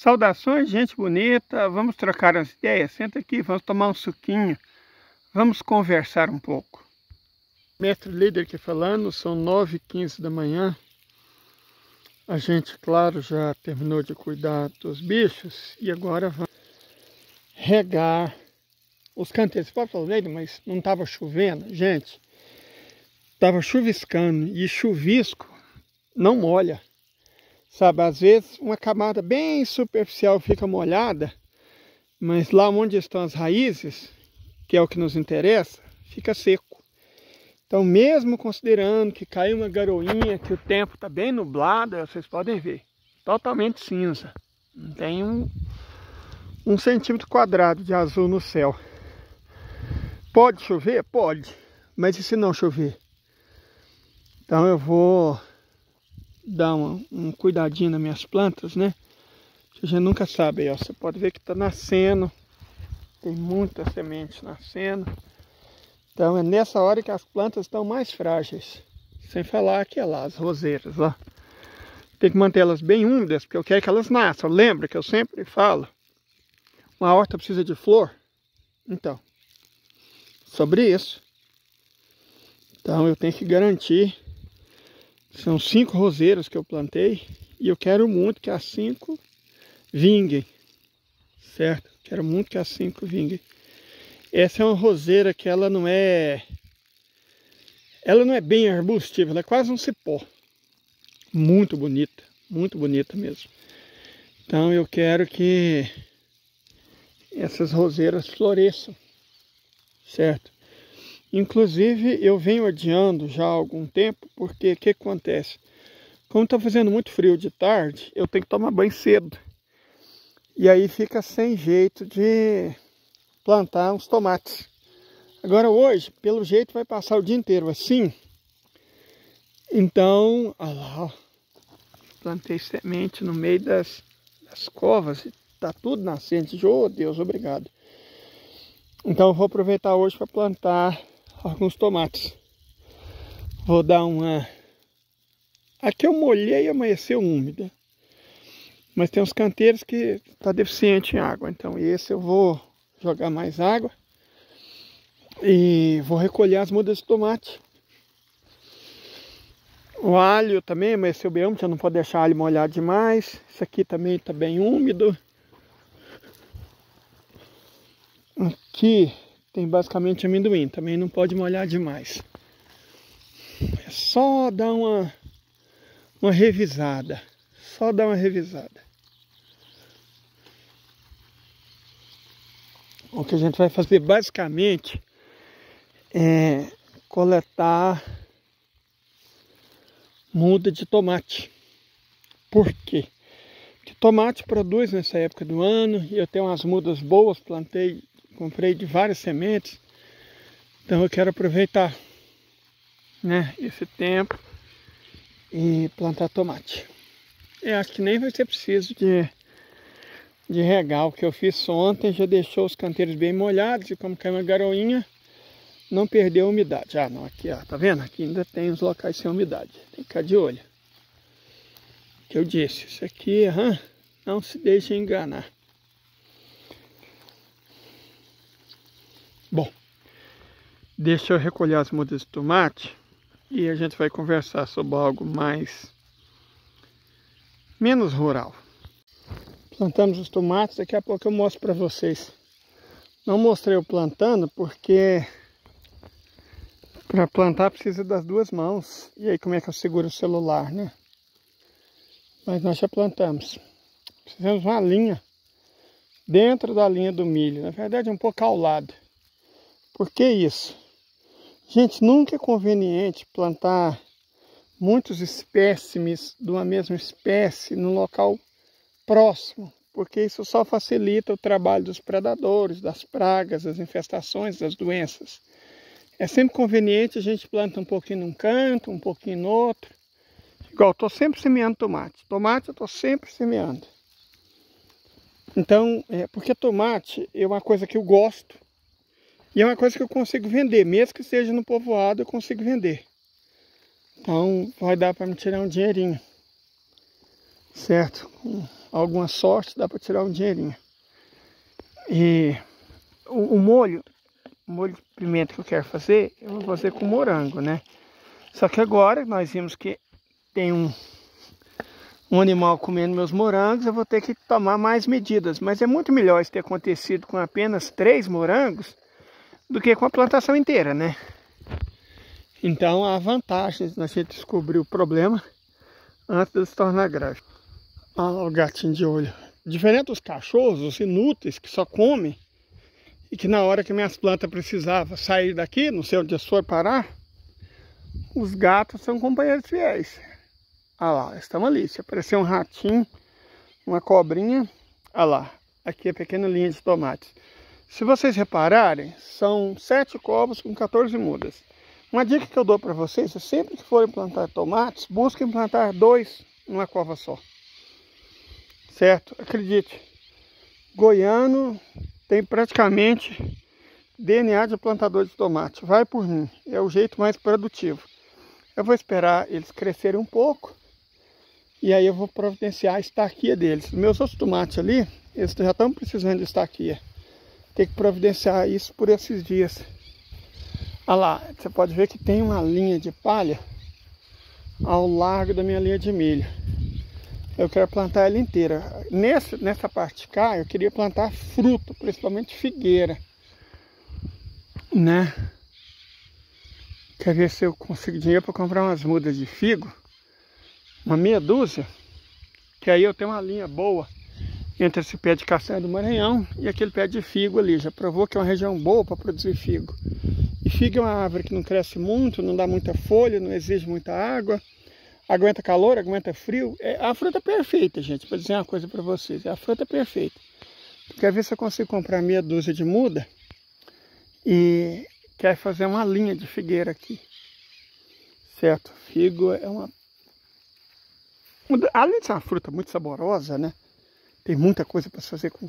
Saudações, gente bonita, vamos trocar as ideias? Senta aqui, vamos tomar um suquinho, vamos conversar um pouco. Mestre Líder aqui falando, são 9h15 da manhã. A gente, claro, já terminou de cuidar dos bichos e agora vamos regar os canteiros. Você pode falar, mas não estava chovendo? Gente, estava chuviscando e chuvisco não molha. Sabe, às vezes uma camada bem superficial fica molhada, mas lá onde estão as raízes, que é o que nos interessa, fica seco. Então, mesmo considerando que caiu uma garoinha, que o tempo está bem nublado, vocês podem ver, totalmente cinza. Não tem um centímetro quadrado de azul no céu. Pode chover? Pode. Mas e se não chover? Então eu vou dar um cuidadinho nas minhas plantas, né? A gente nunca sabe aí, ó. Você pode ver que está nascendo. Tem muita semente nascendo. Então é nessa hora que as plantas estão mais frágeis. Sem falar que é lá, as roseiras, ó. Tem que manter elas bem úmidas, porque eu quero que elas nasçam. Lembra que eu sempre falo? Uma horta precisa de flor? Então, sobre isso. Então eu tenho que garantir. São 5 roseiras que eu plantei. E eu quero muito que as 5 vinguem. Certo? Quero muito que as 5 vinguem. Essa é uma roseira que ela não é bem arbustiva, ela é quase um cipó. Muito bonita mesmo. Então eu quero que essas roseiras floresçam, certo? Inclusive eu venho adiando já há algum tempo, porque o que acontece? Como está fazendo muito frio de tarde, eu tenho que tomar banho cedo. E aí fica sem jeito de plantar uns tomates. Agora hoje, pelo jeito, vai passar o dia inteiro assim. Então, olha lá, ó, plantei semente no meio das covas e tá tudo nascente. Oh, Deus, obrigado. Então eu vou aproveitar hoje para plantar alguns tomates. Vou dar uma... Aqui eu molhei e amanheceu úmida. Mas tem uns canteiros que tá deficiente em água. Então esse eu vou jogar mais água. E vou recolher as mudas de tomate. O alho também amanheceu bem úmido, já não pode deixar alho molhado demais. Isso aqui também está bem úmido. Aqui tem basicamente amendoim, também não pode molhar demais. É só dar uma revisada. Só dar uma revisada. O que a gente vai fazer basicamente é coletar muda de tomate. Por quê? Porque tomate produz nessa época do ano e eu tenho umas mudas boas, comprei de várias sementes. Então eu quero aproveitar, né, esse tempo e plantar tomate. Eu acho que nem vai ser preciso de regar. O que eu fiz ontem já deixou os canteiros bem molhados e como caiu uma garoinha, não perdeu a umidade. Ah, não, aqui, ó, tá vendo? Aqui ainda tem os locais sem umidade. Tem que ficar de olho. Que eu disse, isso aqui, não se deixe enganar. Bom, deixa eu recolher as mudas de tomate e a gente vai conversar sobre algo menos rural. Plantamos os tomates, daqui a pouco eu mostro para vocês. Não mostrei eu plantando porque para plantar precisa das 2 mãos. E aí como é que eu seguro o celular, né? Mas nós já plantamos. Fizemos uma linha dentro da linha do milho. Na verdade um pouco ao lado. Por que isso? Gente, nunca é conveniente plantar muitos espécimes de uma mesma espécie no local próximo. Porque isso só facilita o trabalho dos predadores, das pragas, das infestações, das doenças. É sempre conveniente a gente planta um pouquinho num canto, um pouquinho no outro. Igual, estou sempre semeando tomate. Tomate eu estou sempre semeando. Então, porque tomate é uma coisa que eu gosto. E é uma coisa que eu consigo vender. Mesmo que seja no povoado, eu consigo vender. Então, vai dar para me tirar um dinheirinho. certo? Com alguma sorte dá para tirar um dinheirinho. E o molho de pimenta que eu quero fazer, eu vou fazer com morango, né? Só que agora nós vimos que tem um animal comendo meus morangos, eu vou ter que tomar mais medidas. Mas é muito melhor isso ter acontecido com apenas 3 morangos do que com a plantação inteira, né? Então há vantagens na gente descobrir o problema antes de se tornar grave. Olha o gatinho de olho. Diferente dos cachorros, os inúteis, que só comem, e que na hora que minhas plantas precisavam sair daqui, não sei onde eles foram parar, os gatos são companheiros fiéis. Olha lá, estão ali. Se aparecer um ratinho, uma cobrinha, olha lá, aqui é a pequena linha de tomates. Se vocês repararem, são 7 covos com 14 mudas. Uma dica que eu dou para vocês é sempre que forem plantar tomates, busquem plantar 2 numa cova só. Certo? Acredite, goiano tem praticamente DNA de plantador de tomate. Vai por mim, é o jeito mais produtivo. Eu vou esperar eles crescerem um pouco e aí eu vou providenciar a estaquia deles. Os meus outros tomates ali, eles já estão precisando de estaquia. Tem que providenciar isso por esses dias. Olha lá, você pode ver que tem uma linha de palha ao largo da minha linha de milho. Eu quero plantar ela inteira. Nessa parte de cá, eu queria plantar fruto, principalmente figueira, né? Quero ver se eu consigo dinheiro para comprar umas mudas de figo, uma meia dúzia, que aí eu tenho uma linha boa entre esse pé de castanha do Maranhão e aquele pé de figo ali. Já provou que é uma região boa para produzir figo. E figo é uma árvore que não cresce muito, não dá muita folha, não exige muita água. Aguenta calor, aguenta frio. É a fruta perfeita, gente. Para dizer uma coisa para vocês. É a fruta perfeita. Quero ver se eu consigo comprar meia dúzia de muda. E quero fazer uma linha de figueira aqui. Certo? Figo é uma... Além de ser uma fruta muito saborosa, né? Tem muita coisa para fazer com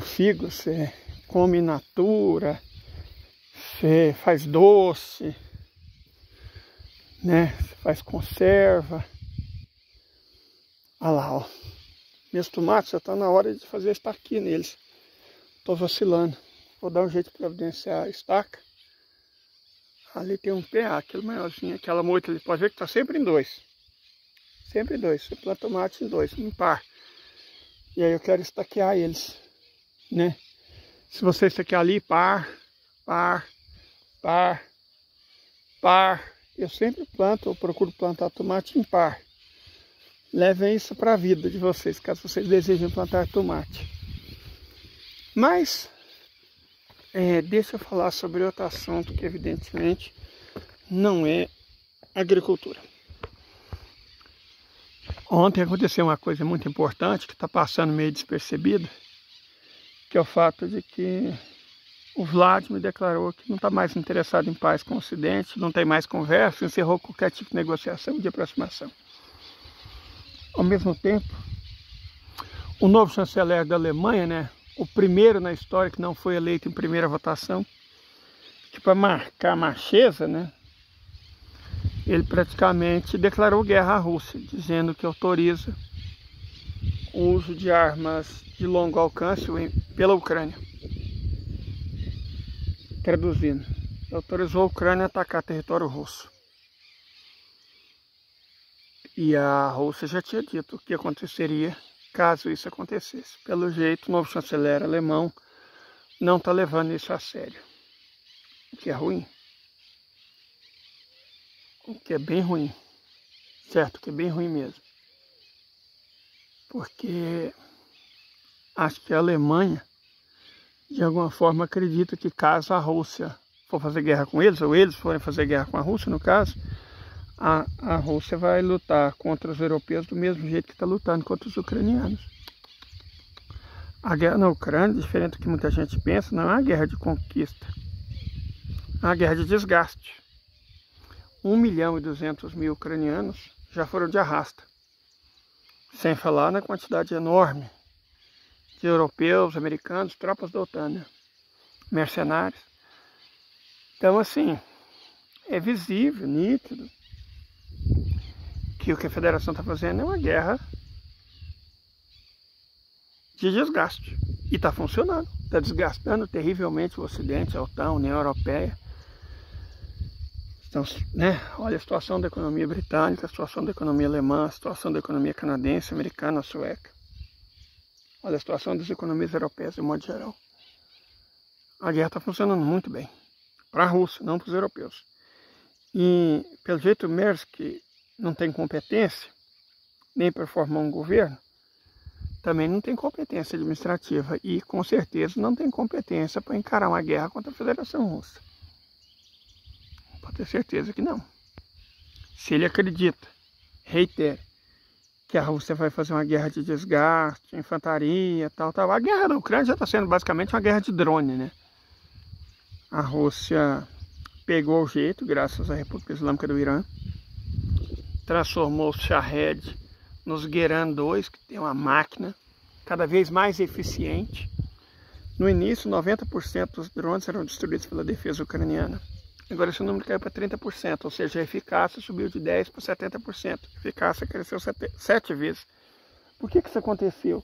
figo. Você come in natura. Você faz doce, né? Você faz conserva. Olha lá, ó. Meus tomates já estão na hora de fazer a estaquinha neles. Estou vacilando. Vou dar um jeito de providenciar a estaca. Ali tem um pé, aquele maiorzinho, aquela moita ali. Pode ver que está sempre em 2. Sempre em 2. Você planta tomate em 2, em par. E aí eu quero estaquear eles, né? Se você estaquear ali, par. Eu sempre planto, eu procuro plantar tomate em par. Levem isso para a vida de vocês, caso vocês desejem plantar tomate. Mas, deixa eu falar sobre outro assunto que evidentemente não é agricultura. Ontem aconteceu uma coisa muito importante que está passando meio despercebida, que é o fato de que o Vladimir declarou que não está mais interessado em paz com o Ocidente, não tem mais conversa, encerrou qualquer tipo de negociação de aproximação. Ao mesmo tempo, o novo chanceler da Alemanha, né, o primeiro na história que não foi eleito em primeira votação, que para marcar a marchesa, né, ele praticamente declarou guerra à Rússia, dizendo que autoriza o uso de armas de longo alcance pela Ucrânia. Traduzindo, autorizou a Ucrânia a atacar território russo. E a Rússia já tinha dito o que aconteceria caso isso acontecesse. Pelo jeito, o novo chanceler alemão não está levando isso a sério. O que é ruim. O que é bem ruim. Certo, que é bem ruim mesmo. Porque acho que a Alemanha, de alguma forma, acredita que caso a Rússia for fazer guerra com eles, ou eles forem fazer guerra com a Rússia, no caso, a Rússia vai lutar contra os europeus do mesmo jeito que está lutando contra os ucranianos. A guerra na Ucrânia, diferente do que muita gente pensa, não é uma guerra de conquista. É uma guerra de desgaste. 1.200.000 ucranianos já foram de arrasta. Sem falar na quantidade enorme de europeus, americanos, tropas da OTAN, né? Mercenários. Então, assim, é visível, nítido, que o que a Federação está fazendo é uma guerra de desgaste. E está funcionando. Está desgastando terrivelmente o Ocidente, a OTAN, a União Europeia. Então, né, olha a situação da economia britânica, a situação da economia alemã, a situação da economia canadense, americana, sueca. Olha a situação das economias europeias, de modo geral. A guerra está funcionando muito bem. Para a Rússia, não para os europeus. E, pelo jeito, o Maersk não tem competência, nem para formar um governo, também não tem competência administrativa e, com certeza, não tem competência para encarar uma guerra contra a Federação Russa. Pode ter certeza que não. Se ele acredita, reitero, que a Rússia vai fazer uma guerra de desgaste, infantaria, tal. A guerra da Ucrânia já está sendo basicamente uma guerra de drone, né? A Rússia pegou o jeito, graças à República Islâmica do Irã, transformou os Shahed nos Geran 2, que tem uma máquina cada vez mais eficiente. No início, 90% dos drones eram destruídos pela defesa ucraniana. Agora esse número caiu para 30%, ou seja, a eficácia subiu de 10% para 70%. A eficácia cresceu 7 vezes. Por que isso aconteceu?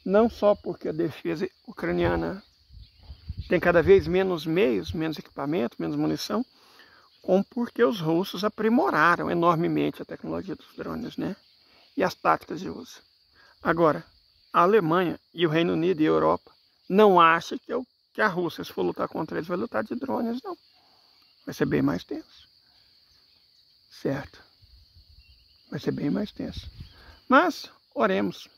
Não só porque a defesa ucraniana tem cada vez menos meios, menos equipamento, menos munição, como porque os russos aprimoraram enormemente a tecnologia dos drones, né? E as táticas de uso. Agora, a Alemanha e o Reino Unido e a Europa não acham que a Rússia, se for lutar contra eles, vai lutar de drones, não. Vai ser bem mais tenso. Certo? Vai ser bem mais tenso. Mas, oremos.